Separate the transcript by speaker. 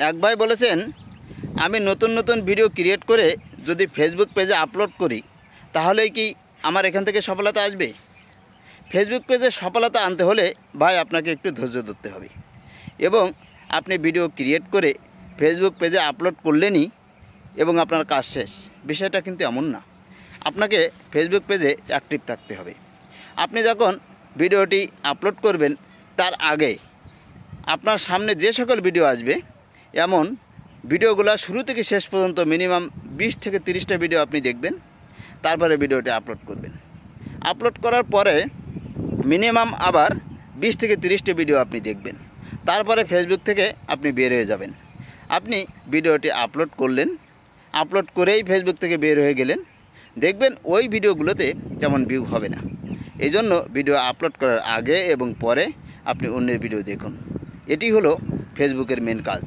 Speaker 1: এক ভাই বলেছেন, আমি নতুন নতুন ভিডিও ক্রিয়েট করে যদি ফেসবুক পেজে আপলোড করি তাহলেই কি আমার এখান থেকে সফলতা আসবে? ফেসবুক পেজে সফলতা আনতে হলে ভাই আপনাকে একটু ধৈর্য ধরতে হবে এবং আপনি ভিডিও ক্রিয়েট করে ফেসবুক পেজে আপলোড করলেনই এবং আপনার কাজ শেষ, বিষয়টা কিন্তু এমন না। আপনাকে ফেসবুক পেজে অ্যাক্টিভ থাকতে হবে। আপনি যখন ভিডিওটি আপলোড করবেন তার আগে আপনার সামনে যে সকল ভিডিও আসবে এমন ভিডিওগুলো শুরু থেকে শেষ পর্যন্ত মিনিমাম 20 থেকে 30টা ভিডিও আপনি দেখবেন, তারপরে ভিডিওটি আপলোড করবেন। আপলোড করার পরে মিনিমাম আবার 20 থেকে 30টা ভিডিও আপনি দেখবেন, তারপরে ফেসবুক থেকে আপনি বের হয়ে যাবেন। আপনি ভিডিওটি আপলোড করলেন, আপলোড করেই ফেসবুক থেকে বের হয়ে গেলেন, দেখবেন ওই ভিডিওগুলোতে তেমন ভিউ হবে না। এই জন্য ভিডিও আপলোড করার আগে এবং পরে আপনি অন্যের ভিডিও দেখুন। এটি হলো ফেসবুকের মেন কাজ।